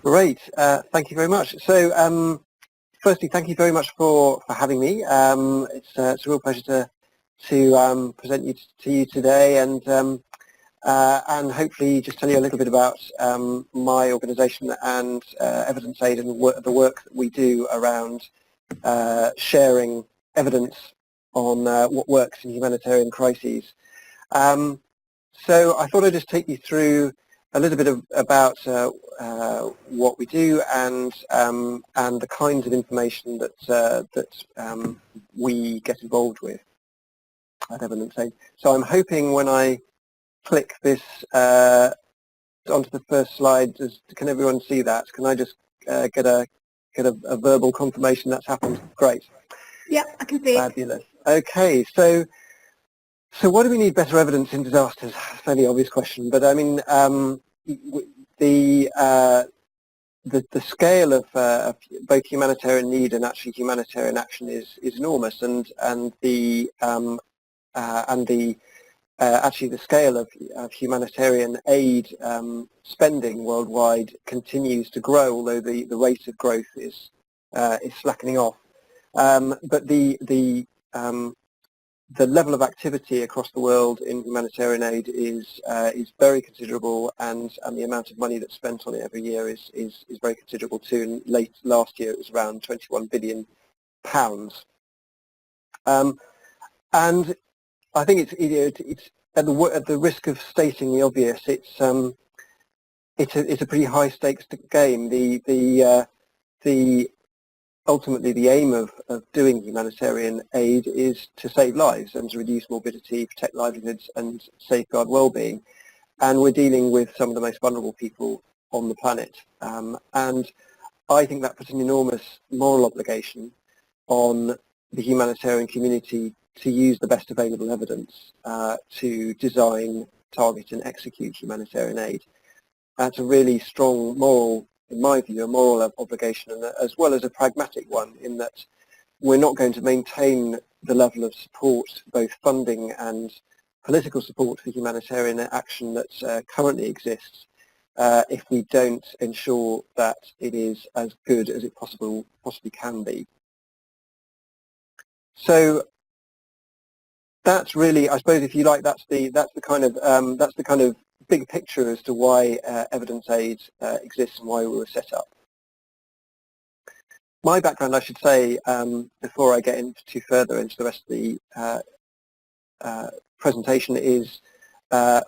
Great, thank you very much. So, firstly, thank you very much for having me. It's a real pleasure to present to you today, and hopefully just tell you a little bit about my organisation and Evidence Aid and the work that we do around sharing evidence on what works in humanitarian crises. So I thought I'd just take you through a little bit about what we do and the kinds of information that we get involved with at Evidence Aid. So I'm hoping when I click this onto the first slide, can everyone see that? Can I just get a verbal confirmation that's happened? Great. Yeah, I can see it. Fabulous. Okay, so why do we need better evidence in disasters? Fairly obvious question, but I mean the scale of both humanitarian need and actually humanitarian action is enormous, and actually the scale of humanitarian aid spending worldwide continues to grow, although the rate of growth is slackening off. But the level of activity across the world in humanitarian aid is very considerable, and the amount of money that's spent on it every year is very considerable too. And last year it was around £21 billion. And I think it's at the risk of stating the obvious, it's a pretty high stakes game. Ultimately, the aim of doing humanitarian aid is to save lives and to reduce morbidity, protect livelihoods, and safeguard well-being. And we're dealing with some of the most vulnerable people on the planet. And I think that puts an enormous moral obligation on the humanitarian community to use the best available evidence to design, target, and execute humanitarian aid. That's a really strong moral, in my view, a moral obligation, and as well as a pragmatic one, in that we're not going to maintain the level of support, both funding and political support for humanitarian action that currently exists if we don't ensure that it is as good as it possibly can be. So that's really, I suppose, if you like, that's the kind of big picture as to why Evidence Aid exists and why we were set up. My background, I should say, before I get into further into the rest of the presentation, is I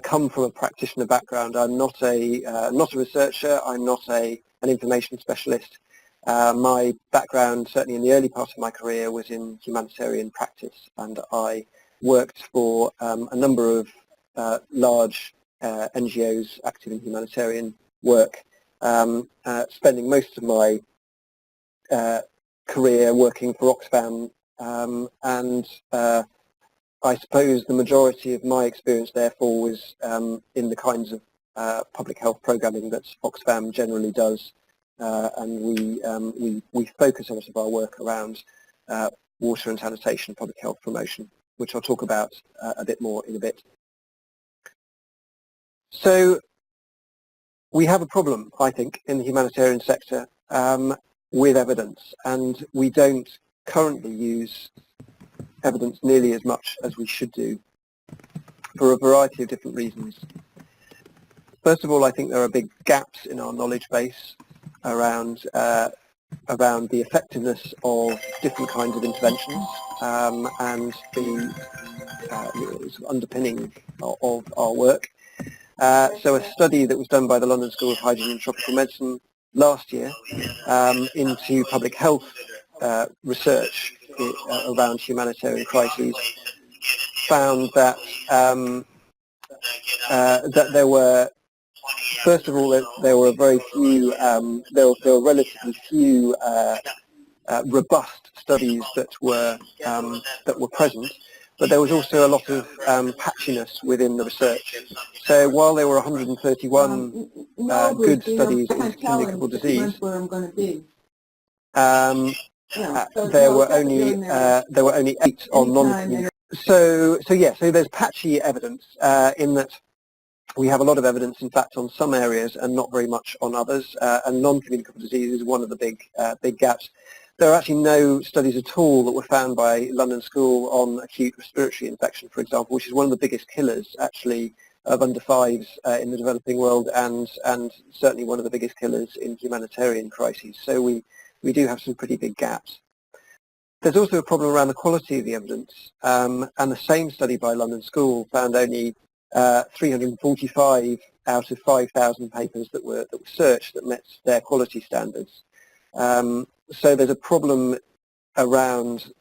come from a practitioner background. I'm not a researcher. I'm not an information specialist. My background, certainly in the early part of my career, was in humanitarian practice, and I worked for a number of large NGOs active in humanitarian work, spending most of my career working for Oxfam, and I suppose the majority of my experience therefore was in the kinds of public health programming that Oxfam generally does, and we focus a lot of our work around water and sanitation, public health promotion, which I'll talk about a bit more in a bit. So we have a problem, I think, in the humanitarian sector with evidence, and we don't currently use evidence nearly as much as we should do for a variety of different reasons. First of all, I think there are big gaps in our knowledge base around the effectiveness of different kinds of interventions and the underpinning of our work. So a study that was done by the London School of Hygiene and Tropical Medicine last year into public health research around humanitarian crises found that that there were, first of all, there were very few, there were relatively few robust studies that were present, but there was also a lot of patchiness within the research. So while there were 131 good studies in communicable disease, there were only 8 on non-communicable. So there's patchy evidence in that we have a lot of evidence, in fact, on some areas and not very much on others, and non-communicable disease is one of the big gaps. There are actually no studies at all that were found by London School on acute respiratory infection, for example, which is one of the biggest killers, actually, of under fives in the developing world, and certainly one of the biggest killers in humanitarian crises. So we do have some pretty big gaps. There's also a problem around the quality of the evidence, and the same study by London School found only 345 out of 5,000 papers that were searched that met their quality standards. So there's a problem around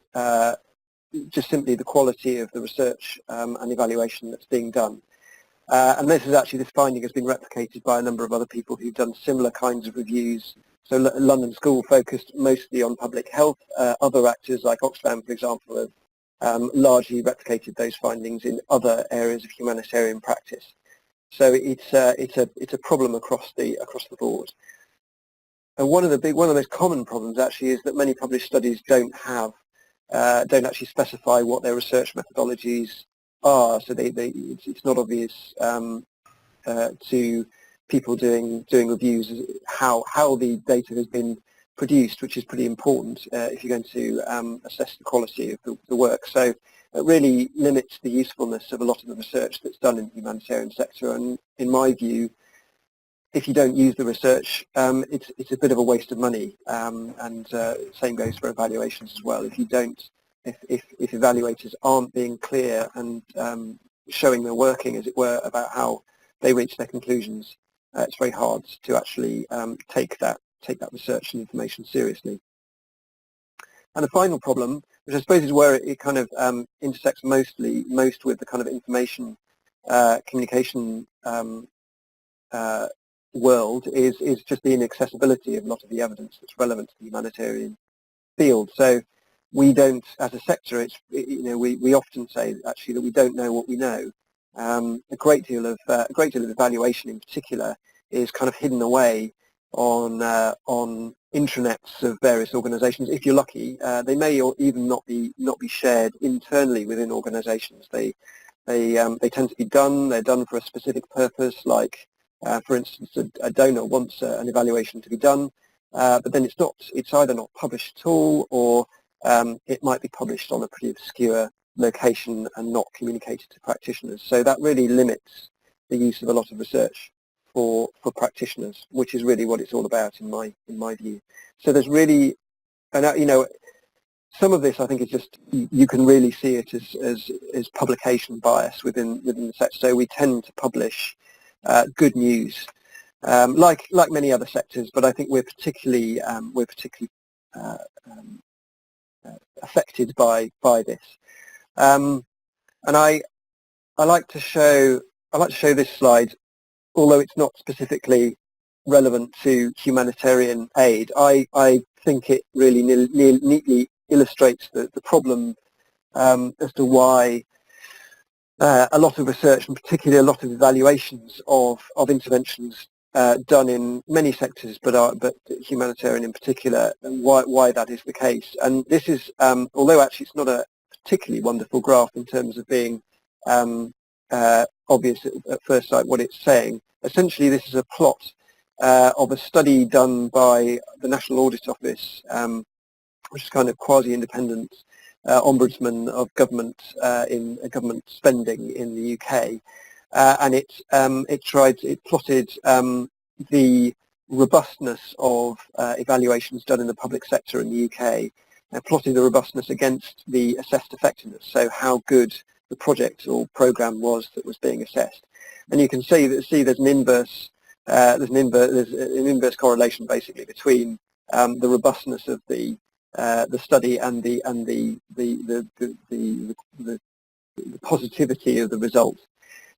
just simply the quality of the research and evaluation that's being done. And this finding has been replicated by a number of other people who've done similar kinds of reviews. So London School focused mostly on public health. Other actors like Oxfam, for example, have largely replicated those findings in other areas of humanitarian practice. So it's a problem across the board. And one of the most common problems actually is that many published studies don't actually specify what their research methodologies are. So it's not obvious to people doing reviews how the data has been produced, which is pretty important if you're going to assess the quality of the work. So it really limits the usefulness of a lot of the research that's done in the humanitarian sector. And in my view, if you don't use the research, it's a bit of a waste of money, and same goes for evaluations as well. If evaluators aren't being clear and showing their working, as it were, about how they reach their conclusions, it's very hard to actually take that research and information seriously. And the final problem, which I suppose is where it kind of intersects most with the kind of information communication world, is just the inaccessibility of a lot of the evidence that's relevant to the humanitarian field. So we don't, as a sector, we often say actually that we don't know what we know. A great deal of evaluation, in particular, is kind of hidden away on intranets of various organisations. If you're lucky, they may or even not be shared internally within organisations. They tend to be done. They're done for a specific purpose, like for instance, a donor wants an evaluation to be done, but then it's either not published at all, or it might be published on a pretty obscure location and not communicated to practitioners. So that really limits the use of a lot of research for practitioners, which is really what it's all about in my view. So there's really, and some of this I think is just, you can really see it as publication bias within the sector. So we tend to publish good news, like many other sectors, but I think we're particularly affected by this. And I like to show this slide, although it's not specifically relevant to humanitarian aid. I think it really neatly illustrates the problem as to why a lot of research, and particularly a lot of evaluations of interventions done in many sectors, but humanitarian in particular, and why that is the case. And this is, although actually it's not a particularly wonderful graph in terms of being obvious at first sight what it's saying. Essentially, this is a plot of a study done by the National Audit Office, which is kind of quasi-independent ombudsman of government in government spending in the UK, and it plotted the robustness of evaluations done in the public sector in the UK, plotting the robustness against the assessed effectiveness. So how good the project or program was that was being assessed, and you can see there's an inverse correlation basically between the robustness of the study and the positivity of the result.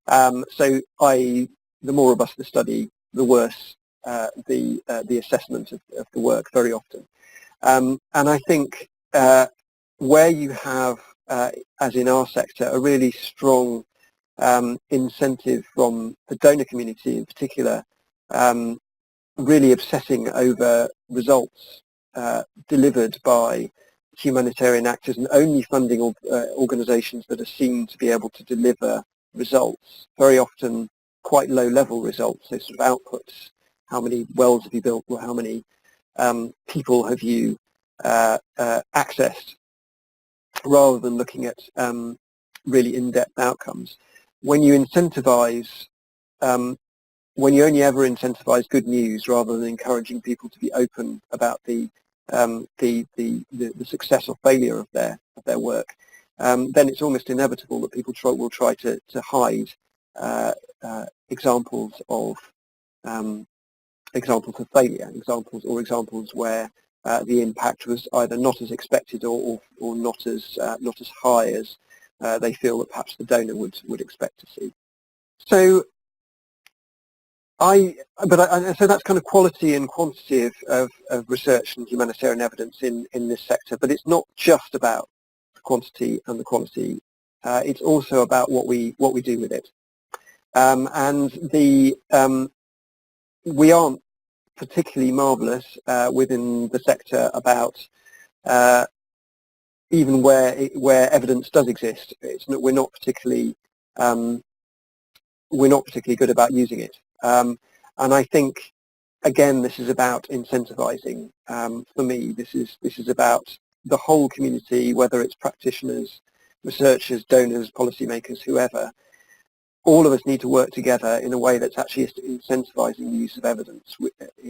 So, i.e., the more robust the study, the worse the assessment of the work very often. And I think where you have, as in our sector, a really strong incentive from the donor community in particular, really obsessing over results delivered by humanitarian actors and only funding organisations that are seen to be able to deliver results. Very often quite low-level results, so sort of outputs. How many wells have you built, or how many people have you accessed, rather than looking at really in-depth outcomes. When you incentivize, when you only ever incentivize good news rather than encouraging people to be open about the success or failure of their work, then it's almost inevitable that people will try to hide examples of failure, examples where the impact was either not as expected or not as high as they feel that perhaps the donor would expect to see. So so that's kind of quality and quantity of research and humanitarian evidence in this sector, but it's not just about the quantity and the quality. It's also about what we do with it. And we aren't particularly marvellous within the sector about even where evidence does exist. We're not particularly good about using it. And I think, again, this is about incentivizing. For me, this is about the whole community, whether it's practitioners, researchers, donors, policymakers, whoever. All of us need to work together in a way that's actually incentivizing the use of evidence,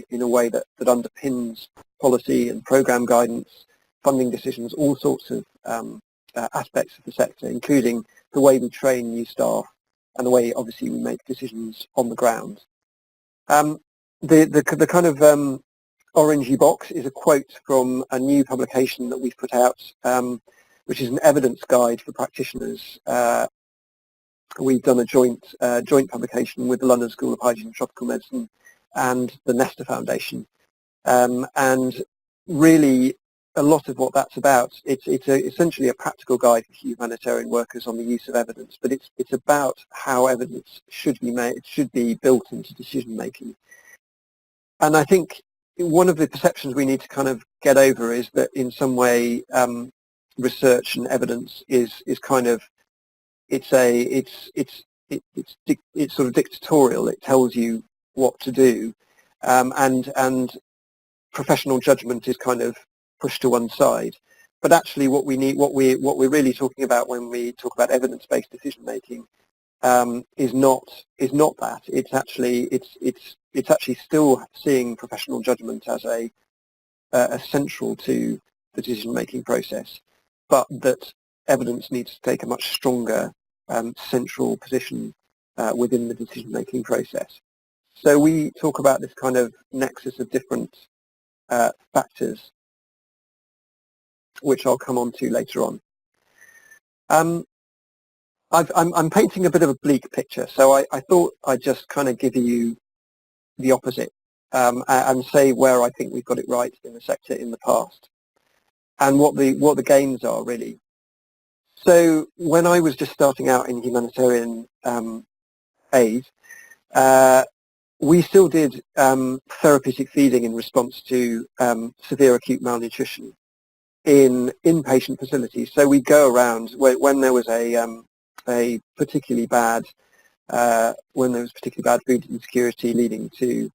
in a way that underpins policy and program guidance, funding decisions, all sorts of aspects of the sector, including the way we train new staff and the way, obviously, we make decisions on the ground. The kind of orangey box is a quote from a new publication that we've put out, which is an evidence guide for practitioners. We've done a joint publication with the London School of Hygiene and Tropical Medicine and the Nesta Foundation, and really a lot of what that's about. It's essentially a practical guide for humanitarian workers on the use of evidence, but it's about how evidence should be built into decision making. And I think one of the perceptions we need to kind of get over is that in some way research and evidence is kind of it's sort of dictatorial. It tells you what to do, and professional judgment is kind of pushed to one side. But actually, what we're really talking about when we talk about evidence-based decision making is not that. It's actually still seeing professional judgment as a central to the decision making process, but that evidence needs to take a much stronger central position within the decision-making process. So we talk about this kind of nexus of different factors, which I'll come on to later on. I'm painting a bit of a bleak picture, so I thought I'd just kind of give you the opposite and say where I think we've got it right in the sector in the past and what the gains are really. So when I was just starting out in humanitarian aid, we still did therapeutic feeding in response to severe acute malnutrition in inpatient facilities. So we go around when there was a particularly bad food insecurity leading to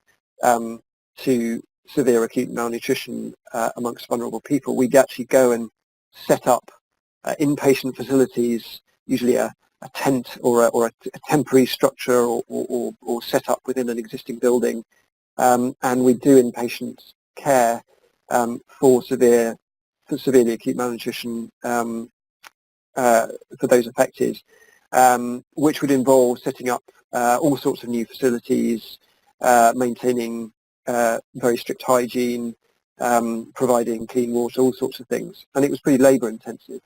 severe acute malnutrition amongst vulnerable people. We'd actually go and set up inpatient facilities, usually a tent or a temporary structure or set up within an existing building, and we do inpatient care for severely acute malnutrition for those affected, which would involve setting up all sorts of new facilities, maintaining very strict hygiene, providing clean water, all sorts of things, and it was pretty labour intensive.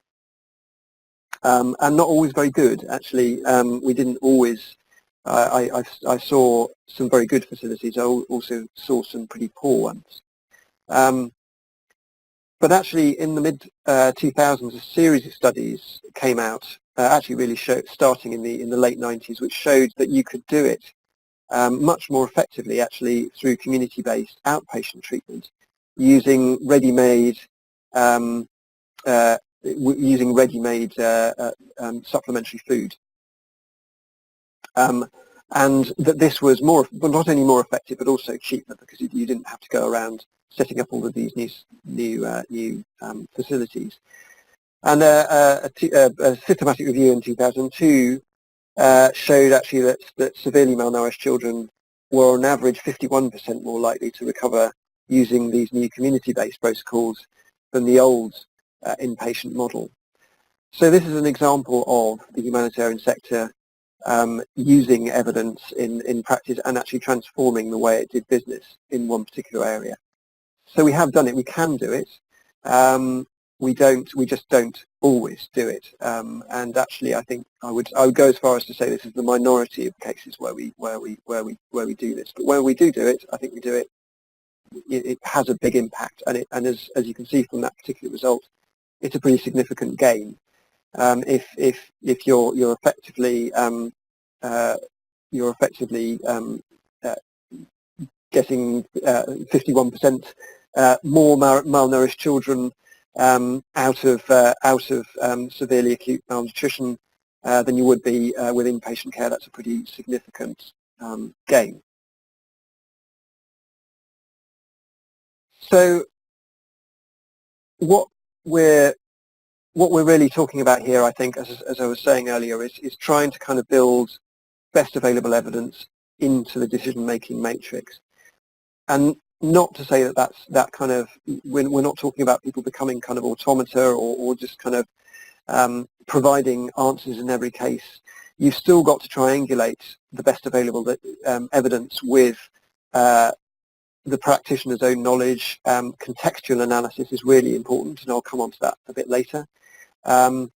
And not always very good, actually. We didn't always, I saw some very good facilities. I also saw some pretty poor ones. But actually in the mid-2000s, a series of studies came out, actually really starting in the late 90s, which showed that you could do it much more effectively, actually, through community-based outpatient treatment, using ready-made supplementary food. and that this was more, well, not only more effective but also cheaper, because you didn't have to go around setting up all of these new facilities. And a systematic review in 2002 showed actually that severely malnourished children were on average 51% more likely to recover using these new community-based protocols than the old inpatient model. So this is an example of the humanitarian sector using evidence in practice and actually transforming the way it did business in one particular area. So we have done it, we can do it. We just don't always do it. And actually, I think I would go as far as to say this is the minority of cases where we do this. But when we do it, I think we do it. It has a big impact, and as you can see from that particular result, it's a pretty significant gain. If you're effectively getting 51% more malnourished children out of severely acute malnutrition than you would be with inpatient care. That's a pretty significant gain. So what we're really talking about here, I think, as I was saying earlier, is trying to kind of build best available evidence into the decision-making matrix. And not to say that kind of, we're not talking about people becoming kind of automata or just kind of providing answers in every case. You've still got to triangulate the best available evidence with the practitioner's own knowledge. Contextual analysis is really important, and I'll come on to that a bit later. The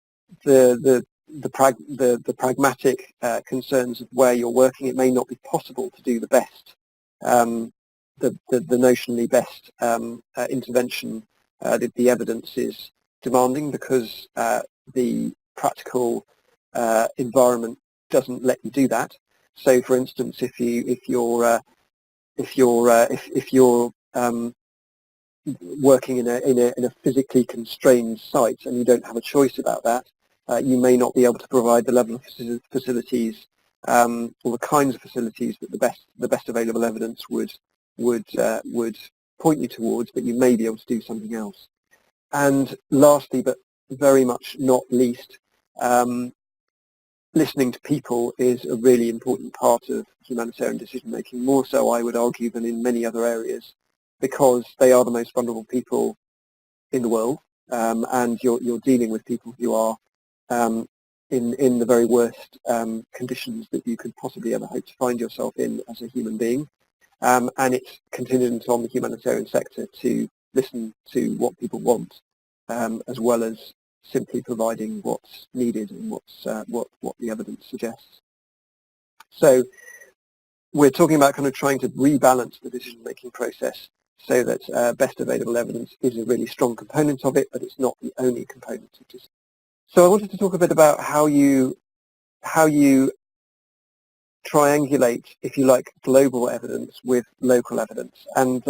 pragmatic concerns of where you're working, it may not be possible to do the best, the notionally best intervention that the evidence is demanding, because the practical environment doesn't let you do that. So, for instance, if you're working in a physically constrained site and you don't have a choice about that, you may not be able to provide the level of facilities or the kinds of facilities that the best available evidence would point you towards, but you may be able to do something else. And lastly, but very much not least, listening to people is a really important part of humanitarian decision making, more so I would argue than in many other areas, because they are the most vulnerable people in the world, and you're dealing with people who are in the very worst conditions that you could possibly ever hope to find yourself in as a human being, and it's contingent on the humanitarian sector to listen to what people want, as well as simply providing what's needed and what the evidence suggests. So we're talking about kind of trying to rebalance the decision-making process so that best available evidence is a really strong component of it, but it's not the only component of it. So I wanted to talk a bit about how you triangulate, if you like, global evidence with local evidence. And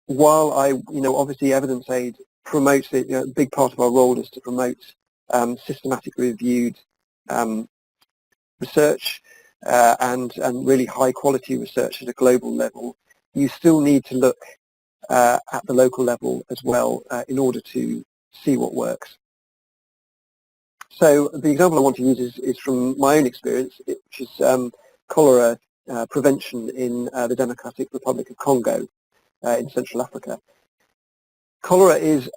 while obviously evidence aid promotes it, a big part of our role is to promote systematically reviewed research and really high quality research at a global level. You still need to look at the local level as well in order to see what works. So the example I want to use is from my own experience, which is cholera prevention in the Democratic Republic of Congo in Central Africa. Cholera is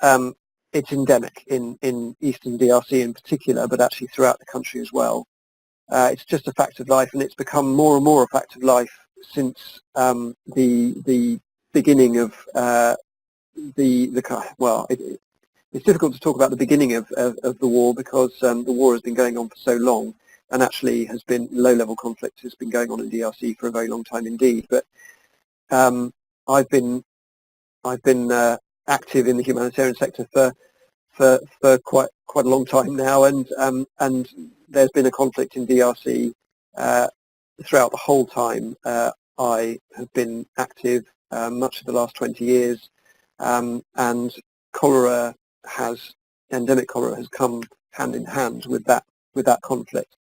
it's endemic in Eastern DRC in particular, but actually throughout the country as well. It's just a fact of life, and it's become more and more a fact of life since the beginning of it's difficult to talk about the beginning of the war, because the war has been going on for so long, and actually has been low-level conflict has been going on in DRC for a very long time indeed. But I've been active in the humanitarian sector for quite a long time now, and there's been a conflict in DRC throughout the whole time I have been active, much of the last 20 years, and endemic cholera has come hand in hand with that conflict.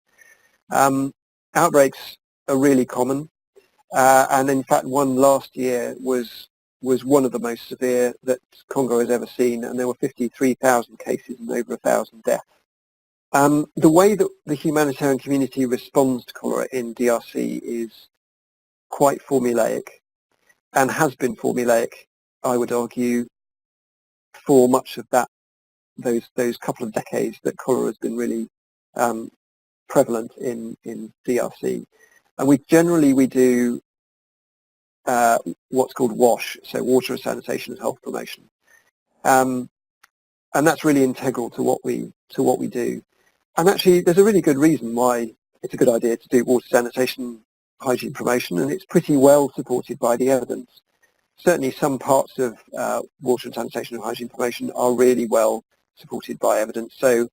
And outbreaks are really common, and in fact one last year was one of the most severe that Congo has ever seen, and there were 53,000 cases and over 1,000 deaths. The way that the humanitarian community responds to cholera in DRC is quite formulaic, and has been formulaic, I would argue, for much of those couple of decades that cholera has been really prevalent in DRC. And we do what's called WASH, so water, sanitation and health promotion. And that's really integral to what we do. And actually, there's a really good reason why it's a good idea to do water, sanitation, hygiene promotion, and it's pretty well supported by the evidence. Certainly some parts of water and sanitation and hygiene promotion are really well supported by evidence. So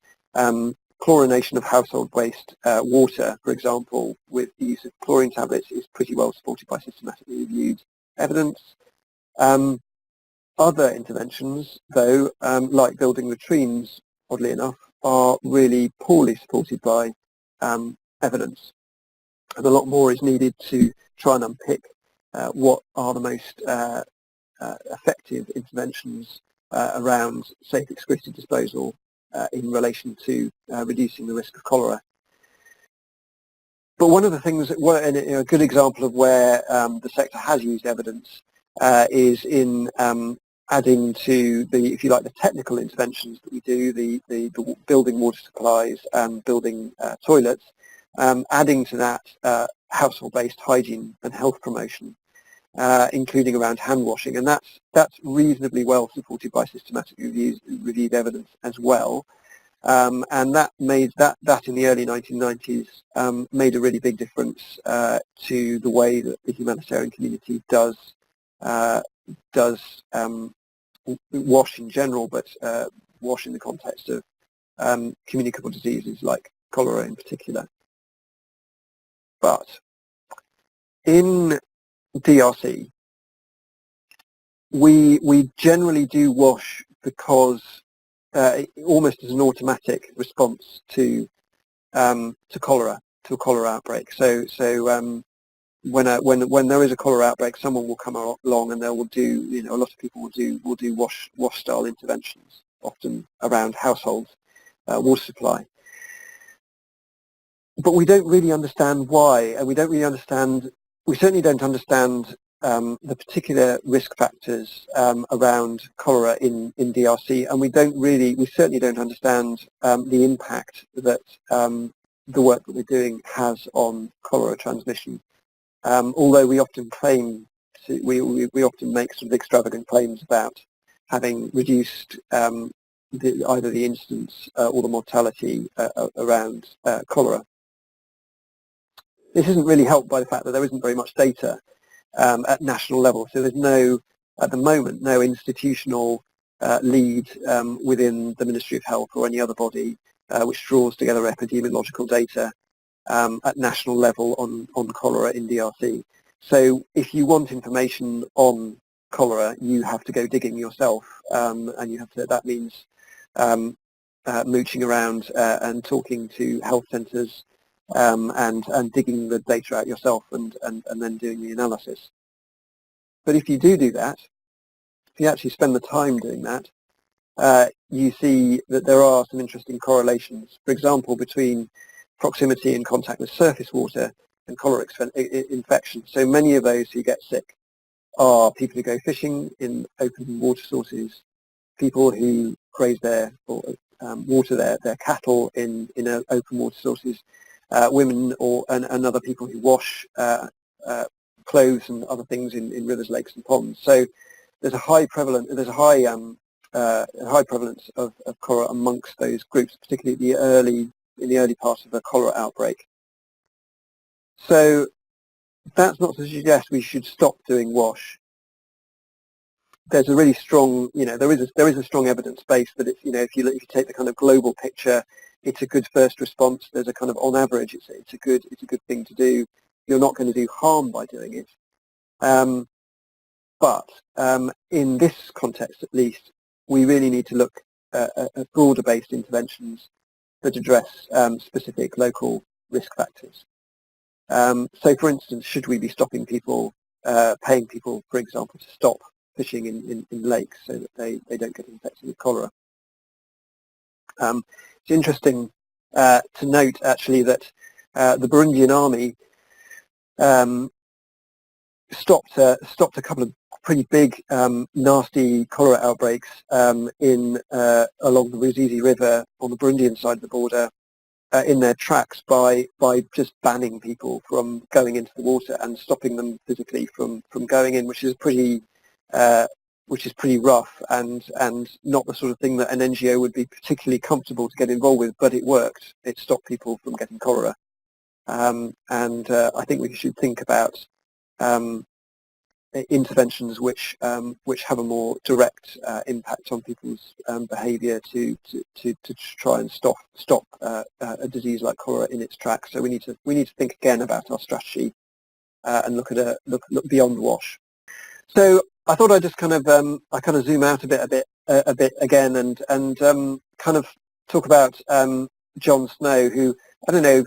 chlorination of household waste water, for example, with the use of chlorine tablets is pretty well supported by systematically reviewed evidence. Other interventions, though, like building latrines, oddly enough, are really poorly supported by evidence. And a lot more is needed to try and unpick what are the most effective interventions around safe excreted disposal in relation to reducing the risk of cholera. But one of the things, a good example of where the sector has used evidence is in adding to the, if you like, the technical interventions that we do, the building water supplies and building toilets, adding to that household-based hygiene and health promotion, including around hand washing, and that's reasonably well supported by systematically reviewed evidence as well. And that made that in the early 1990s made a really big difference to the way that the humanitarian community does WASH in general, but WASH in the context of communicable diseases like cholera in particular. But in DRC, we generally do WASH because almost as an automatic response to cholera, to a cholera outbreak. So when there is a cholera outbreak, someone will come along and they will do, a lot of people will do WASH style interventions, often around household water supply. But we don't really understand why, and we certainly don't understand the particular risk factors around cholera in DRC, and we certainly don't understand the impact that the work that we're doing has on cholera transmission. Although we often we often make sort of extravagant claims about having reduced either the incidence or the mortality around cholera. This isn't really helped by the fact that there isn't very much data at national level. So there's at the moment, no institutional lead within the Ministry of Health or any other body which draws together epidemiological data at national level on cholera in DRC. So if you want information on cholera, you have to go digging yourself, and that means mooching around and talking to health centres and digging the data out yourself and then doing the analysis. But if you do that, if you actually spend the time doing that, you see that there are some interesting correlations, for example, between proximity and contact with surface water and cholera infection. So many of those who get sick are people who go fishing in open water sources, people who graze water their cattle in open water sources, women and other people who wash clothes and other things in rivers, lakes, and ponds. So there's a high prevalence of cholera amongst those groups, particularly in the early part of a cholera outbreak. So that's not to suggest we should stop doing WASH. There's a really strong, there is a strong evidence base that it's, if you take the kind of global picture, it's a good first response. There's a kind of, on average, it's a good thing to do. You're not going to do harm by doing it. But in this context, at least, we really need to look at broader-based interventions that address specific local risk factors. So, for instance, should we be stopping people, paying people, for example, to stop fishing in lakes so that they don't get infected with cholera? It's interesting to note, actually, that the Burundian army stopped a couple of pretty big, nasty cholera outbreaks along the Ruzizi River on the Burundian side of the border in their tracks by just banning people from going into the water and stopping them physically from going in, which is pretty rough and not the sort of thing that an NGO would be particularly comfortable to get involved with, but it worked. It stopped people from getting cholera. And I think we should think about interventions which have a more direct impact on people's behaviour to try and stop a disease like cholera in its tracks. So we need to think again about our strategy and look beyond WASH. So I thought I'd just kind of zoom out a bit again and kind of talk about John Snow, who I don't know,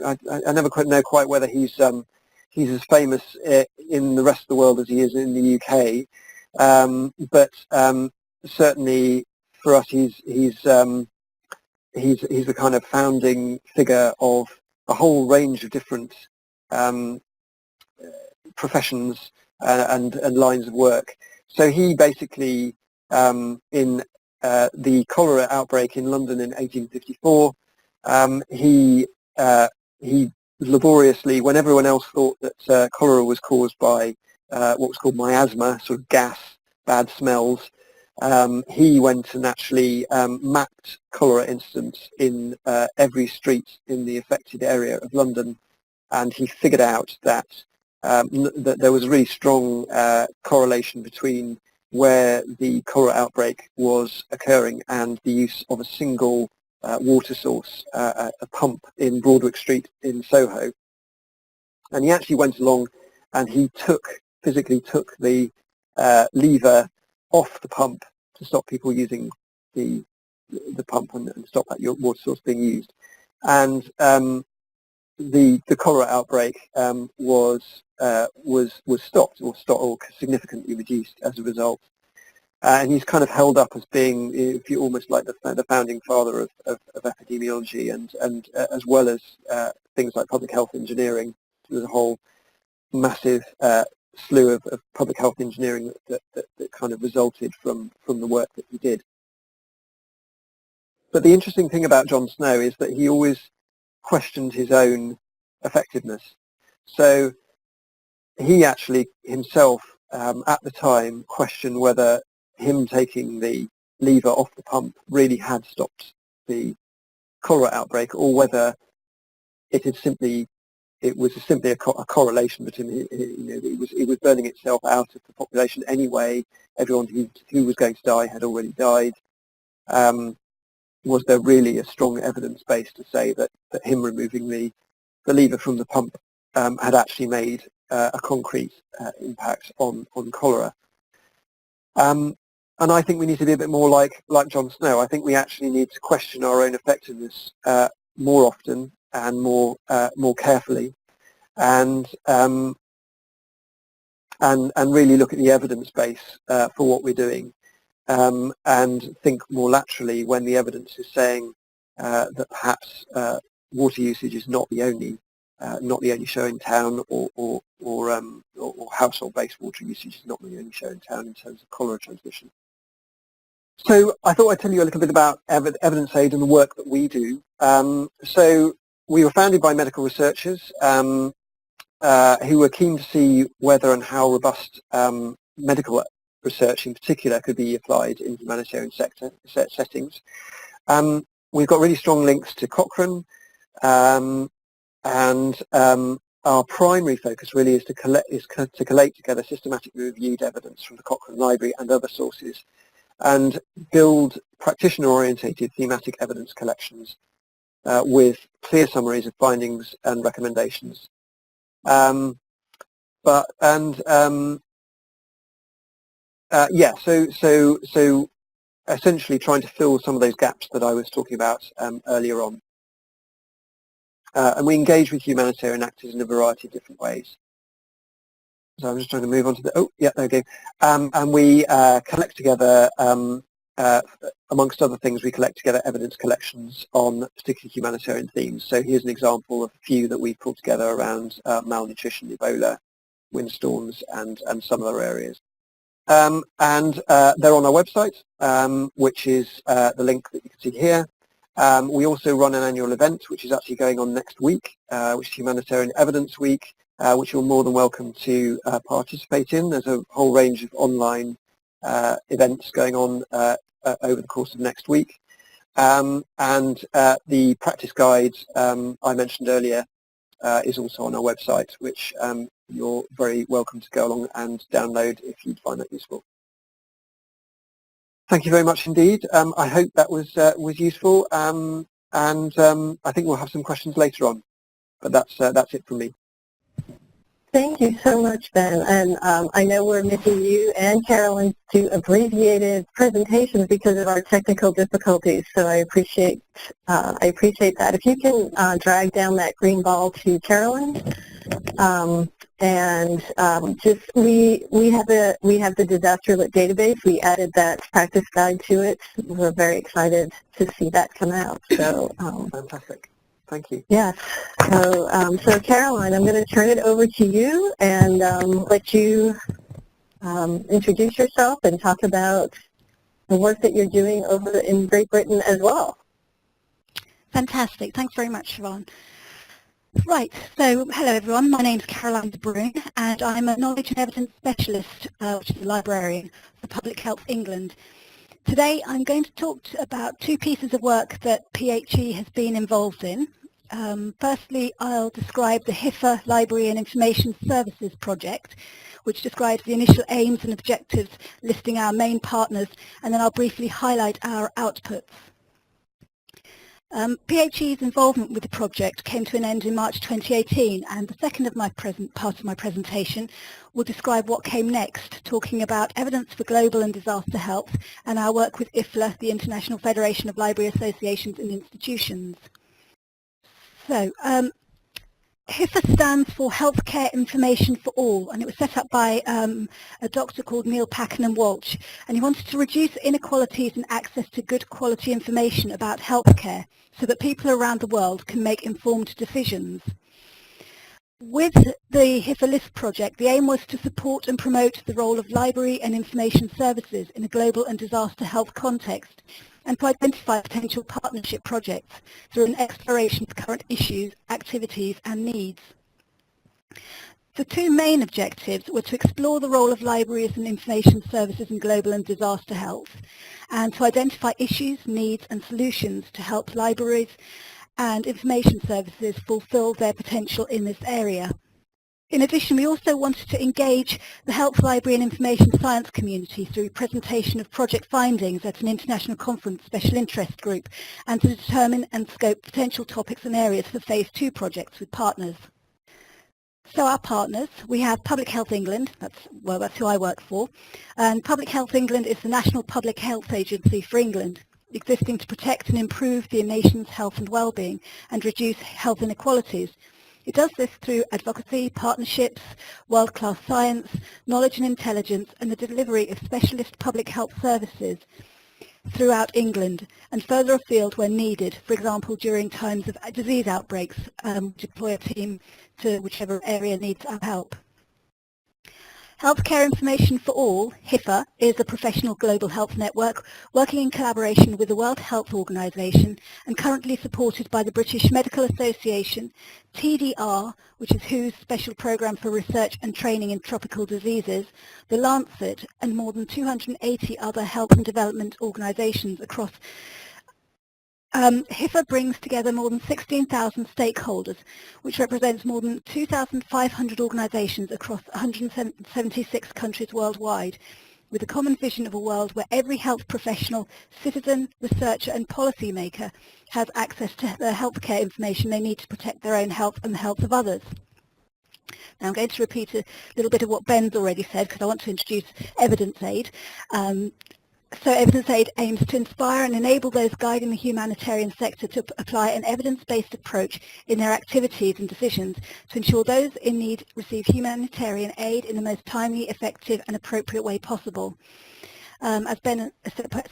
I never quite know whether he's as famous in the rest of the world as he is in the UK, but certainly for us, he's the kind of founding figure of a whole range of different professions and lines of work. So he basically, in the cholera outbreak in London in 1854, he laboriously, when everyone else thought that cholera was caused by what was called miasma, sort of gas, bad smells, he went and actually mapped cholera incidents in every street in the affected area of London, and he figured out that that there was a really strong correlation between where the cholera outbreak was occurring and the use of a single water source, a pump in Broadwick Street in Soho. And he actually went along and he physically took the lever off the pump to stop people using the pump and stop that water source being used. And the cholera outbreak was stopped or significantly reduced as a result. And he's kind of held up as being, if you almost like the founding father of epidemiology, and as well as things like public health engineering. There's a whole massive slew of public health engineering that kind of resulted from the work that he did. But the interesting thing about John Snow is that he always questioned his own effectiveness. So he actually himself at the time questioned whether him taking the lever off the pump really had stopped the cholera outbreak, or whether it was simply a correlation between, it was burning itself out of the population anyway. Everyone who was going to die had already died. Was there really a strong evidence base to say that him removing the lever from the pump had actually made a concrete impact on cholera? And I think we need to be a bit more like John Snow. I think we actually need to question our own effectiveness more often and more carefully, and really look at the evidence base for what we're doing, and think more laterally when the evidence is saying that perhaps water usage is not the only show in town, or household-based water usage is not the only show in town in terms of cholera transmission. So I thought I'd tell you a little bit about Evidence Aid and the work that we do. So we were founded by medical researchers who were keen to see whether and how robust medical research in particular could be applied in humanitarian settings. We've got really strong links to Cochrane, and our primary focus really is to collate together systematically reviewed evidence from the Cochrane Library and other sources, and build practitioner-orientated thematic evidence collections with clear summaries of findings and recommendations. So essentially trying to fill some of those gaps that I was talking about earlier on. and we engage with humanitarian actors in a variety of different ways. So I'm just trying to move on to the, oh, yeah, there we go. And we collect together, amongst other things, we collect together evidence collections on particular humanitarian themes. So here's an example of a few that we've pulled together around malnutrition, Ebola, windstorms, and some other areas. And they're on our website, which is the link that you can see here. We also run an annual event, which is actually going on next week, which is Humanitarian Evidence Week, which you're more than welcome to participate in. There's a whole range of online events going on over the course of next week. And the practice guide I mentioned earlier is also on our website, which you're very welcome to go along and download if you'd find that useful. Thank you very much indeed. I hope that was useful, and I think we'll have some questions later on. But that's it from me. Thank you so much, Ben. And I know we're missing you and Carolyn to abbreviated presentations because of our technical difficulties. So I appreciate that. If you can drag down that green ball to Carolyn, just we have the disaster alert database. We added that practice guide to it. We're very excited to see that come out. So fantastic. Thank you. Yes. So Caroline, I'm going to turn it over to you and let you introduce yourself and talk about the work that you're doing over in Great Britain as well. Fantastic. Thanks very much, Siobhan. Right, so hello everyone, my name is Caroline Brun and I'm a Knowledge and Evidence Specialist, which is a librarian for Public Health England. Today I'm going to talk about two pieces of work that PHE has been involved in. Firstly, I'll describe the IFLA Library and Information Services project, which describes the initial aims and objectives, listing our main partners, and then I'll briefly highlight our outputs. PHE's involvement with the project came to an end in March 2018, and the second of my part of my presentation will describe what came next, talking about evidence for global and disaster health and our work with IFLA, the International Federation of Library Associations and Institutions. So, IFLA stands for Healthcare Information for All, and it was set up by a doctor called Neil Pakenham-Walsh, and he wanted to reduce inequalities in access to good quality information about healthcare so that people around the world can make informed decisions. With the IFLA List project, the aim was to support and promote the role of library and information services in a global and disaster health context, and to identify potential partnership projects through an exploration of current issues, activities and needs. The two main objectives were to explore the role of libraries and information services in global and disaster health, and to identify issues, needs and solutions to help libraries and information services fulfill their potential in this area. In addition, we also wanted to engage the health library and information science community through presentation of project findings at an international conference special interest group, and to determine and scope potential topics and areas for Phase 2 projects with partners. So our partners, we have Public Health England, that's who I work for, and Public Health England is the national public health agency for England, existing to protect and improve the nation's health and well-being and reduce health inequalities. It does this through advocacy, partnerships, world-class science, knowledge and intelligence, and the delivery of specialist public health services throughout England and further afield when needed. For example, during times of disease outbreaks, deploy a team to whichever area needs our help. Healthcare Information for All, HIFA, is a professional global health network working in collaboration with the World Health Organization and currently supported by the British Medical Association, TDR, which is WHO's Special Programme for Research and Training in Tropical Diseases, The Lancet, and more than 280 other health and development organizations across. HIFA brings together more than 16,000 stakeholders, which represents more than 2,500 organizations across 176 countries worldwide, with a common vision of a world where every health professional, citizen, researcher and policymaker has access to the healthcare information they need to protect their own health and the health of others. Now I'm going to repeat a little bit of what Ben's already said because I want to introduce Evidence Aid. So Evidence Aid aims to inspire and enable those guiding the humanitarian sector to apply an evidence-based approach in their activities and decisions to ensure those in need receive humanitarian aid in the most timely, effective and appropriate way possible. As Ben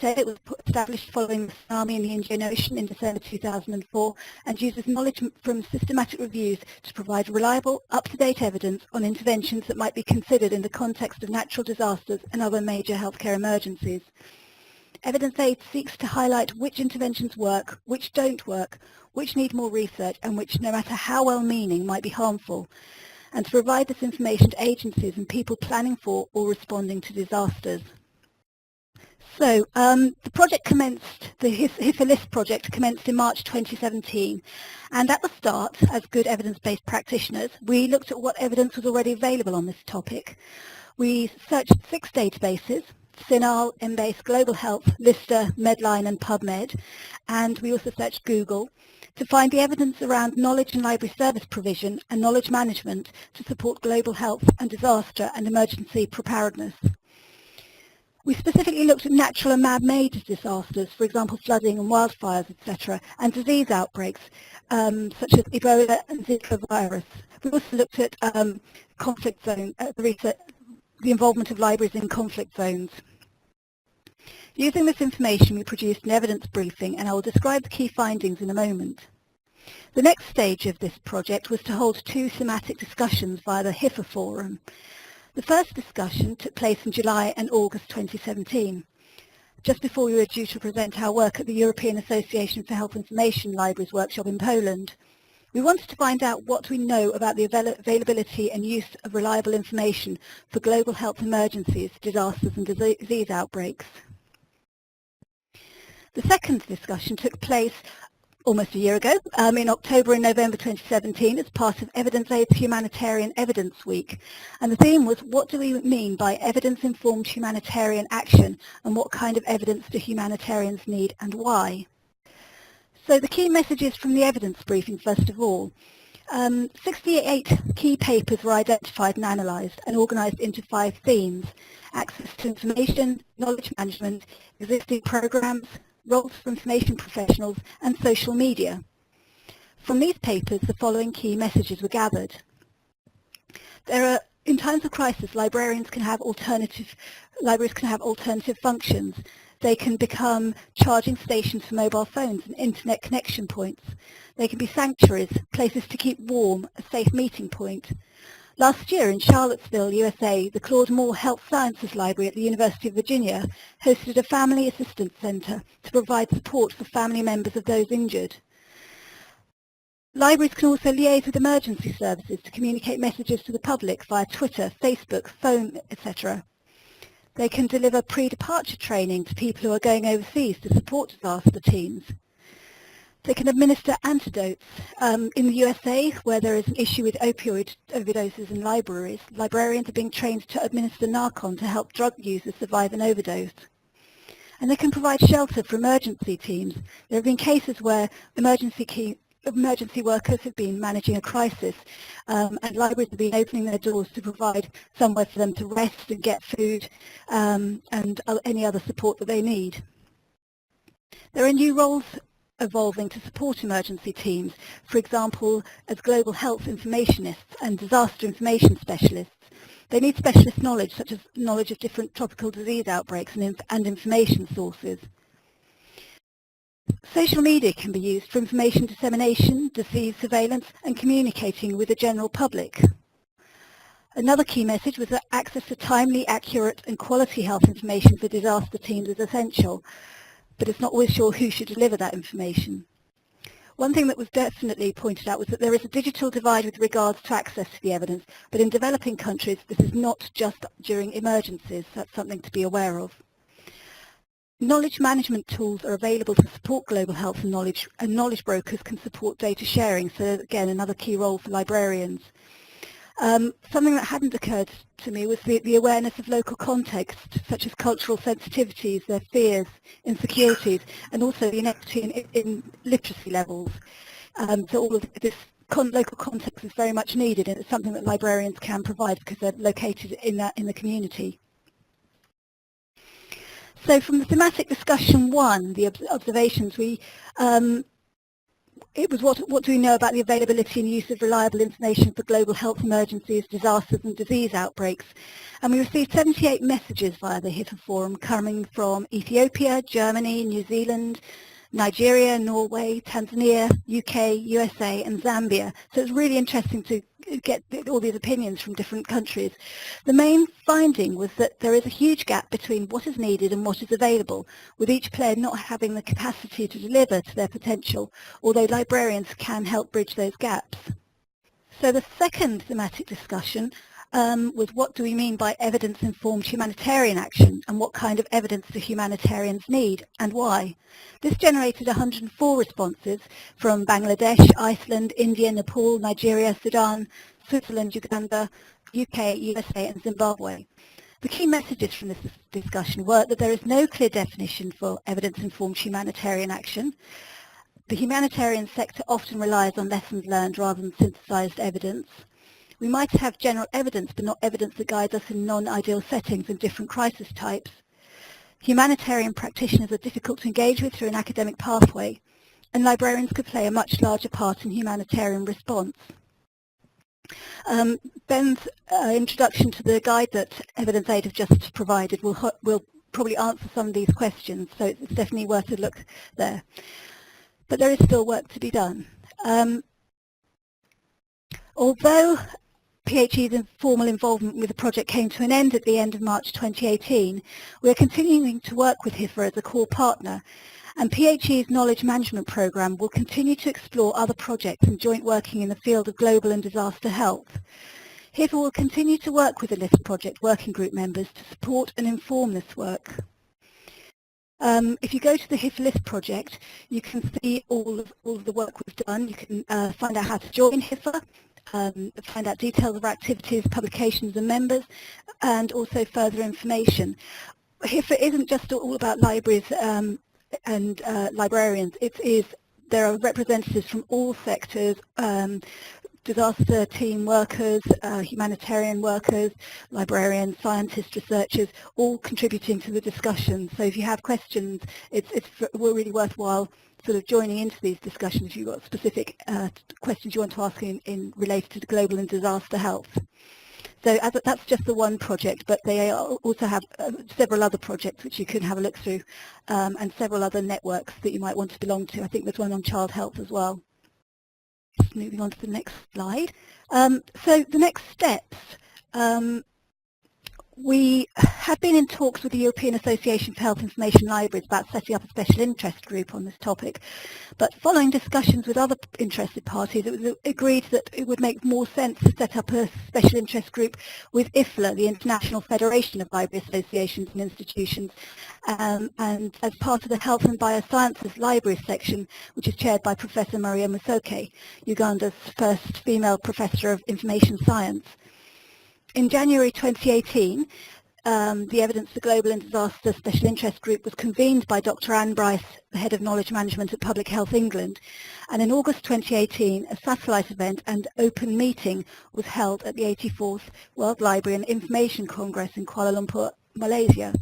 said, it was established following the tsunami in the Indian Ocean in December 2004 and uses knowledge from systematic reviews to provide reliable, up-to-date evidence on interventions that might be considered in the context of natural disasters and other major healthcare emergencies. Evidence Aid seeks to highlight which interventions work, which don't work, which need more research and which, no matter how well-meaning, might be harmful, and to provide this information to agencies and people planning for or responding to disasters. So the project commenced, the IFLA project commenced in March 2017, and at the start, as good evidence-based practitioners, we looked at what evidence was already available on this topic. We searched 6 databases: CINAHL, Embase, Global Health, Lister, Medline and PubMed, and we also searched Google to find the evidence around knowledge and library service provision and knowledge management to support global health and disaster and emergency preparedness. We specifically looked at natural and man-made disasters, for example flooding and wildfires, etc., and disease outbreaks such as Ebola and Zika virus. We also looked at conflict zone, the involvement of libraries in conflict zones. Using this information, we produced an evidence briefing, and I will describe the key findings in a moment. The next stage of this project was to hold 2 thematic discussions via the IFLA forum. The first discussion took place in July and August 2017, just before we were due to present our work at the European Association for Health Information Libraries workshop in Poland. We wanted to find out what we know about the availability and use of reliable information for global health emergencies, disasters and disease outbreaks. The second discussion took place almost a year ago, in October and November 2017 as part of Evidence Aid's Humanitarian Evidence Week. And the theme was, what do we mean by evidence-informed humanitarian action, and what kind of evidence do humanitarians need and why? So the key messages from the evidence briefing, first of all. 68 key papers were identified and analysed and organised into 5 themes: access to information, knowledge management, existing programmes, roles for information professionals and social media. From these papers, the following key messages were gathered. In times of crisis, libraries can have alternative functions. They can become charging stations for mobile phones and internet connection points. They can be sanctuaries, places to keep warm, a safe meeting point. Last year in Charlottesville, USA, the Claude Moore Health Sciences Library at the University of Virginia hosted a family assistance centre to provide support for family members of those injured. Libraries can also liaise with emergency services to communicate messages to the public via Twitter, Facebook, phone, etc. They can deliver pre-departure training to people who are going overseas to support disaster teams. They can administer antidotes. In the USA, where there is an issue with opioid overdoses in libraries, librarians are being trained to administer Narcan to help drug users survive an overdose. And they can provide shelter for emergency teams. There have been cases where emergency workers have been managing a crisis, and libraries have been opening their doors to provide somewhere for them to rest and get food and any other support that they need. There are new roles evolving to support emergency teams, for example, as global health informationists and disaster information specialists. They need specialist knowledge, such as knowledge of different tropical disease outbreaks and information sources. Social media can be used for information dissemination, disease surveillance, and communicating with the general public. Another key message was that access to timely, accurate, and quality health information for disaster teams is essential, but it's not always sure who should deliver that information. One thing that was definitely pointed out was that there is a digital divide with regards to access to the evidence, but in developing countries this is not just during emergencies. That's something to be aware of. Knowledge management tools are available to support global health and knowledge brokers can support data sharing, so again another key role for librarians. Something that hadn't occurred to me was the awareness of local context, such as cultural sensitivities, their fears, insecurities, and also the inequity in literacy levels. So all of this local context is very much needed, and it's something that librarians can provide because they're located in the community. So from the thematic discussion 1, the observations, it was what do we know about the availability and use of reliable information for global health emergencies, disasters and disease outbreaks. And we received 78 messages via the HIFA forum coming from Ethiopia, Germany, New Zealand, Nigeria, Norway, Tanzania, UK, USA and Zambia. So it's really interesting to get all these opinions from different countries. The main finding was that there is a huge gap between what is needed and what is available, with each player not having the capacity to deliver to their potential, although librarians can help bridge those gaps. So the second thematic discussion was what do we mean by evidence-informed humanitarian action and what kind of evidence do humanitarians need and why? This generated 104 responses from Bangladesh, Iceland, India, Nepal, Nigeria, Sudan, Switzerland, Uganda, UK, USA and Zimbabwe. The key messages from this discussion were that there is no clear definition for evidence-informed humanitarian action. The humanitarian sector often relies on lessons learned rather than synthesized evidence. We might have general evidence, but not evidence that guides us in non-ideal settings and different crisis types. Humanitarian practitioners are difficult to engage with through an academic pathway, and librarians could play a much larger part in humanitarian response. Ben's introduction to the guide that Evidence Aid have just provided will probably answer some of these questions, so it's definitely worth a look there. But there is still work to be done. Although PHE's informal involvement with the project came to an end at the end of March 2018, we are continuing to work with HIFA as a core partner, and PHE's Knowledge Management Programme will continue to explore other projects and joint working in the field of global and disaster health. HIFA will continue to work with the LIFT project working group members to support and inform this work. If you go to the HIFA LIFT project, you can see all of the work we've done. You can find out how to join HIFA, find out details of our activities, publications and members, and also further information. HIFA isn't just all about libraries and librarians. There are representatives from all sectors, disaster team workers, humanitarian workers, librarians, scientists, researchers, all contributing to the discussion. So if you have questions, it's really worthwhile sort of joining into these discussions if you've got specific questions you want to ask in related to global and disaster health. So that's just the one project, but they also have several other projects which you can have a look through, and several other networks that you might want to belong to. I think there's one on child health as well. Just moving on to the next slide. So the next steps. We have been in talks with the European Association for Health Information Libraries about setting up a special interest group on this topic, but following discussions with other interested parties, it was agreed that it would make more sense to set up a special interest group with IFLA, the International Federation of Library Associations and Institutions, and as part of the Health and Biosciences Library section, which is chaired by Professor Maria Musoke, Uganda's first female professor of information science. In January 2018, the Evidence for Global and Disaster Special Interest Group was convened by Dr. Anne Bryce, the Head of Knowledge Management at Public Health England, and in August 2018, a satellite event and open meeting was held at the 84th World Library and Information Congress in Kuala Lumpur, Malaysia.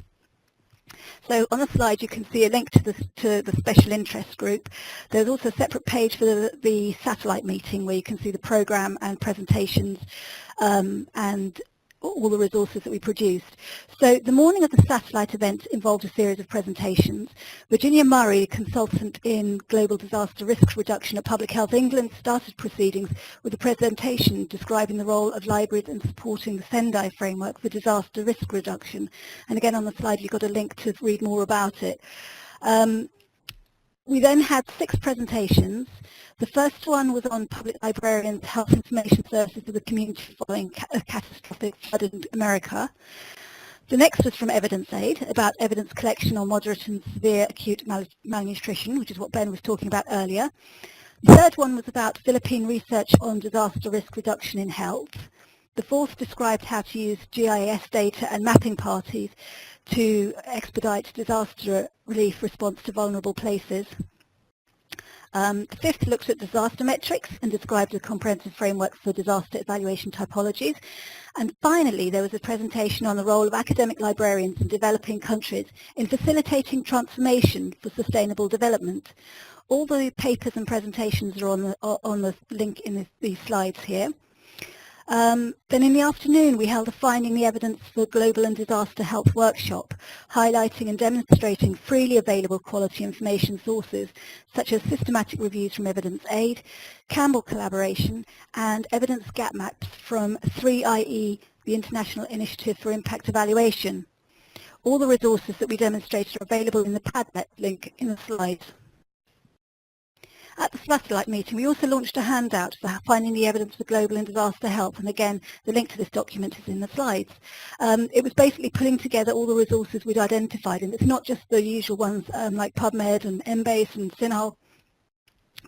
So on the slide you can see a link to the special interest group. There's also a separate page for the satellite meeting where you can see the programme and presentations and all the resources that we produced. So the morning of the satellite event involved a series of presentations. Virginia Murray, consultant in global disaster risk reduction at Public Health England, started proceedings with a presentation describing the role of libraries in supporting the Sendai framework for disaster risk reduction. And again on the slide you've got a link to read more about it. We then had 6 presentations. The first one was on public librarians' health information services to the community following a catastrophic flood in America. The next was from Evidence Aid about evidence collection on moderate and severe acute malnutrition, which is what Ben was talking about earlier. The third one was about Philippine research on disaster risk reduction in health. The fourth described how to use GIS data and mapping parties to expedite disaster relief response to vulnerable places. The fifth looked at disaster metrics and described a comprehensive framework for disaster evaluation typologies. And finally, there was a presentation on the role of academic librarians in developing countries in facilitating transformation for sustainable development. All the papers and presentations are on the link in these slides here. Then in the afternoon, we held a Finding the Evidence for Global and Disaster Health workshop, highlighting and demonstrating freely available quality information sources, such as systematic reviews from Evidence Aid, Campbell collaboration, and evidence gap maps from 3IE, the International Initiative for Impact Evaluation. All the resources that we demonstrated are available in the Padlet link in the slides. At the Satellite meeting, we also launched a handout for Finding the Evidence for Global and Disaster Health, and again, the link to this document is in the slides. It was basically putting together all the resources we'd identified, and it's not just the usual ones like PubMed and Embase and CINAHL,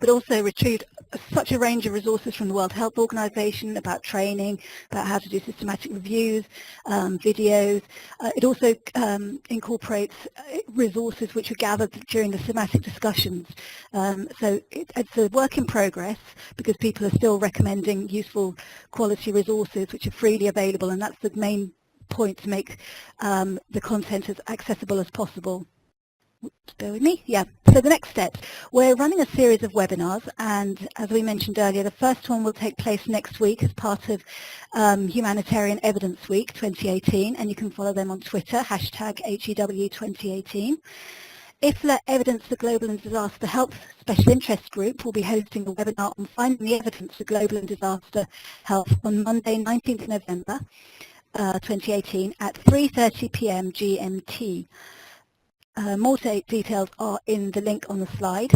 but also retrieved such a range of resources from the World Health Organization about training, about how to do systematic reviews, videos. It also incorporates resources which are gathered during the thematic discussions. So it's a work in progress because people are still recommending useful quality resources which are freely available, and that's the main point, to make the content as accessible as possible. Bear with me. Yeah. So the next steps, we're running a series of webinars, and as we mentioned earlier, the first one will take place next week as part of Humanitarian Evidence Week 2018, and you can follow them on Twitter, #HEW2018. IFLA Evidence for Global and Disaster Health Special Interest Group will be hosting a webinar on finding the evidence for global and disaster health on Monday, 19th November 2018 at 3:30 p.m. GMT. More details are in the link on the slide.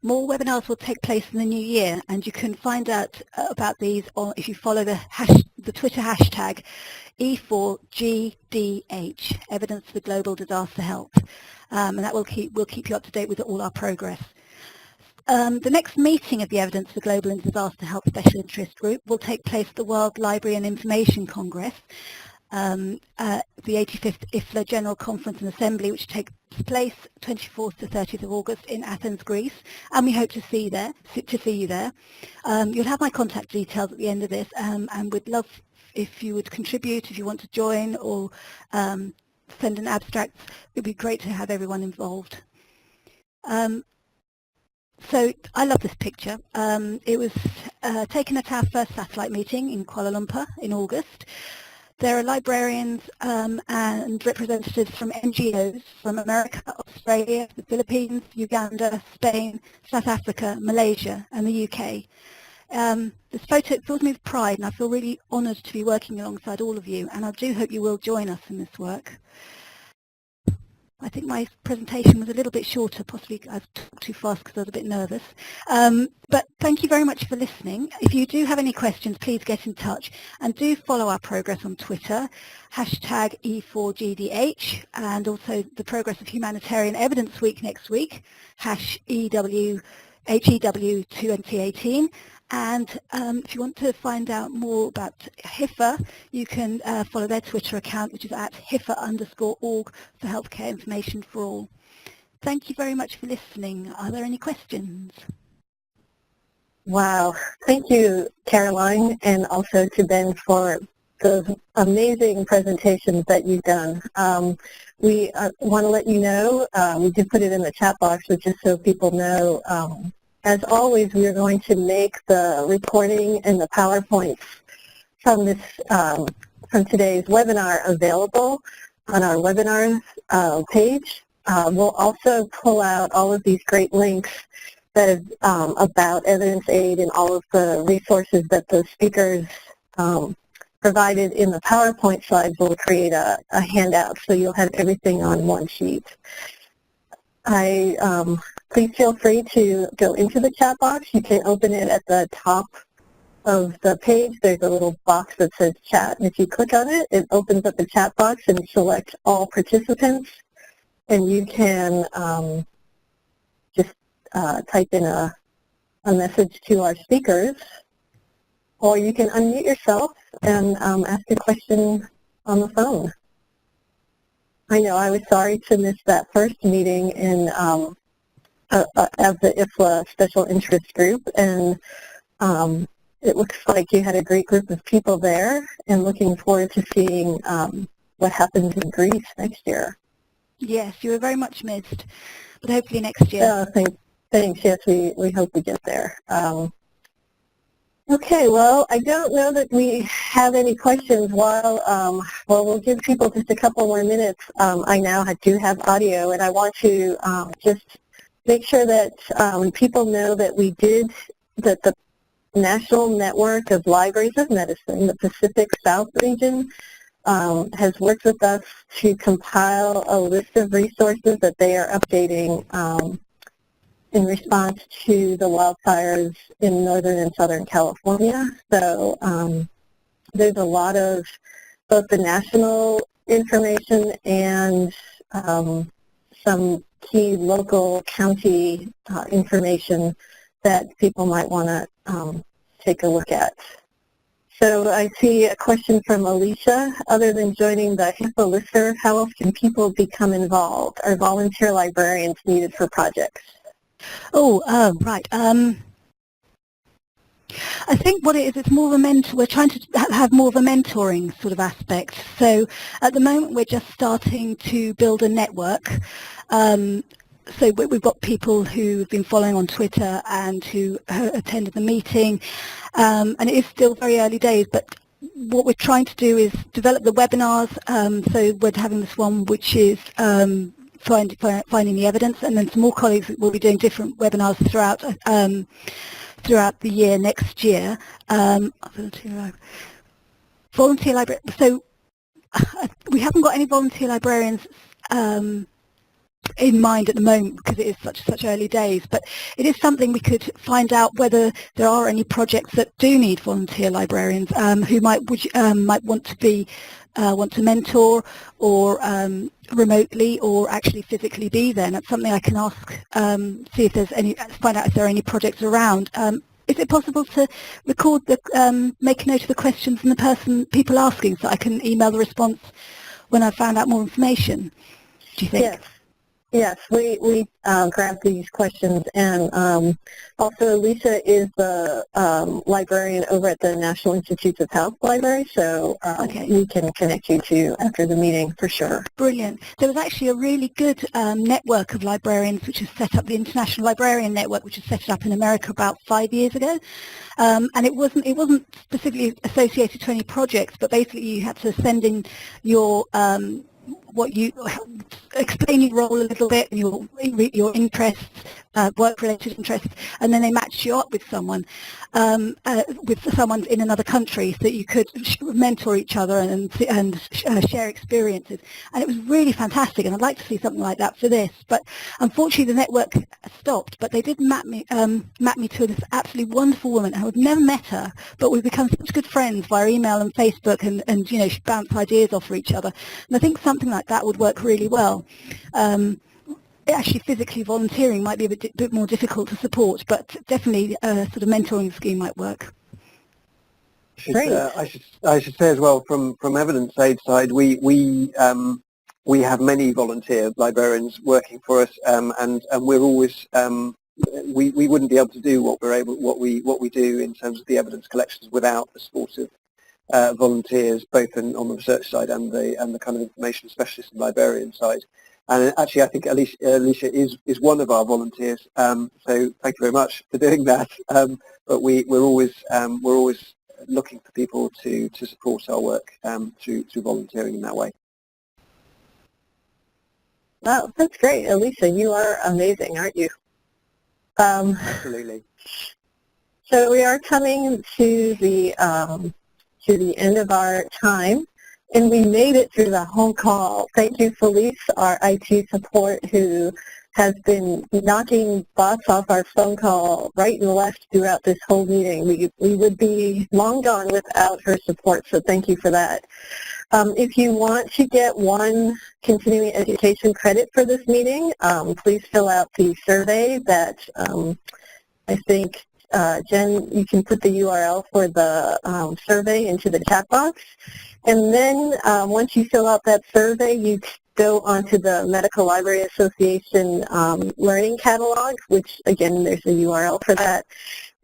More webinars will take place in the new year, and you can find out about these if you follow the Twitter hashtag E4GDH, Evidence for Global Disaster Health, and that will keep you up to date with all our progress. The next meeting of the Evidence for Global and Disaster Health Special Interest Group will take place at the World Library and Information Congress, the 85th IFLA General Conference and Assembly, which takes place 24th to 30th of August in Athens, Greece, and we hope to see you there. You'll have my contact details at the end of this, and we'd love if you would contribute, if you want to join or send an abstract. It'd be great to have everyone involved. So I love this picture. It was taken at our first satellite meeting in Kuala Lumpur in August. There are librarians and representatives from NGOs from America, Australia, the Philippines, Uganda, Spain, South Africa, Malaysia, and the UK. This photo fills me with pride, and I feel really honoured to be working alongside all of you, and I do hope you will join us in this work. I think my presentation was a little bit shorter, possibly I've talked too fast because I was a bit nervous. But thank you very much for listening. If you do have any questions, please get in touch, and do follow our progress on Twitter, #E4GDH, and also the progress of Humanitarian Evidence Week next week, #HEW2018. And if you want to find out more about HIFA, you can follow their Twitter account, which is at HIFA_org for healthcare information for all. Thank you very much for listening. Are there any questions? Wow. Thank you, Caroline, and also to Ben for the amazing presentations that you've done. We want to let you know, we did put it in the chat box, but just so people know, as always, we are going to make the recording and the PowerPoints from this from today's webinar available on our webinars page. We'll also pull out all of these great links that is about Evidence Aid and all of the resources that the speakers provided in the PowerPoint slides. We'll create a handout so you'll have everything on one sheet. Please feel free to go into the chat box. You can open it at the top of the page. There's a little box that says chat, and if you click on it, it opens up the chat box and select all participants, and you can just type in a message to our speakers, or you can unmute yourself and ask a question on the phone. I know I was sorry to miss that first meeting in as the IFLA Special Interest Group, and it looks like you had a great group of people there, and looking forward to seeing what happens in Greece next year. Yes, you were very much missed, but hopefully next year. Thanks. Yes, we hope we get there. Okay, well, I don't know that we have any questions. Well, we'll give people just a couple more minutes. I now do have audio, and I want to just make sure that people know that that the National Network of Libraries of Medicine, the Pacific South region, has worked with us to compile a list of resources that they are updating in response to the wildfires in Northern and Southern California. So there's a lot of both the national information and some key local county information that people might want to take a look at. So I see a question from Alicia. Other than joining the HIPAA listserv, how else can people become involved? Are volunteer librarians needed for projects? Right. I think what it is, it's more of a we're trying to have more of a mentoring sort of aspect. So at the moment we're just starting to build a network. So we've got people who've been following on Twitter and who attended the meeting, and it is still very early days, but what we're trying to do is develop the webinars. So we're having this one which is finding the evidence, and then some more colleagues will be doing different webinars throughout the year next year. Volunteer library. So we haven't got any volunteer librarians in mind at the moment because it is such early days, but it is something we could find out whether there are any projects that do need volunteer librarians who might want to mentor or remotely or actually physically be there. And that's something I can ask, see if there's find out if there are any projects around. Is it possible to record make a note of the questions and people asking, so I can email the response when I've found out more information? Do you think? Yes, we grab these questions, and also Lisa is the librarian over at the National Institutes of Health Library, so we can connect you to after the meeting for sure. Brilliant. There was actually a really good network of librarians which is set up, the International Librarian Network, which was set up in America about 5 years ago, and it wasn't specifically associated to any projects, but basically you had to send in your explain your role a little bit, your interests, work-related interests, and then they matched you up with someone in another country so that you could mentor each other and share experiences. And it was really fantastic, and I'd like to see something like that for this. But unfortunately, the network stopped. But they did map me to this absolutely wonderful woman. I had never met her, but we've become such good friends via email and Facebook, and you know, she bounced ideas off of each other. And I think something like that would work really well. Actually, physically volunteering might be a bit more difficult to support, but definitely a sort of mentoring scheme might work. Great. I should say as well, from Evidence Aid side, we have many volunteer librarians working for us, and we're always we wouldn't be able to do what we do in terms of the evidence collections without the support of volunteers, both on the research side and the kind of information specialist and librarian side. And actually, I think Alicia is one of our volunteers. So thank you very much for doing that. But we're always looking for people to support our work through volunteering in that way. Wow, that's great, Alicia. You are amazing, aren't you? Absolutely. So we are coming to the end of our time. And we made it through the whole call. Thank you, Felice, our IT support, who has been knocking bots off our phone call right and left throughout this whole meeting. We would be long gone without her support, so thank you for that. If you want to get one continuing education credit for this meeting, please fill out the survey that I think, Jen, you can put the URL for the survey into the chat box. And then once you fill out that survey, you go onto the Medical Library Association Learning Catalog, which again, there's a URL for that,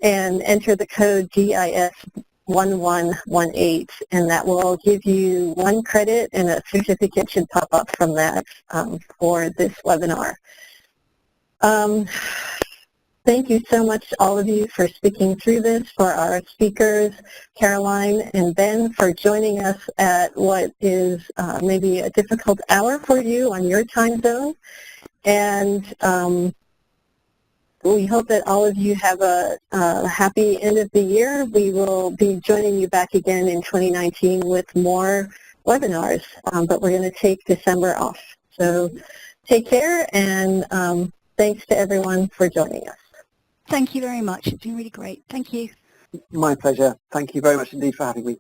and enter the code GIS1118, and that will give you 1 credit, and a certificate should pop up from that for this webinar. Thank you so much, all of you, for speaking through this, for our speakers, Caroline and Ben, for joining us at what is maybe a difficult hour for you on your time zone. And we hope that all of you have a happy end of the year. We will be joining you back again in 2019 with more webinars, but we're going to take December off. So take care, and thanks to everyone for joining us. Thank you very much. It's been really great. Thank you. My pleasure. Thank you very much indeed for having me.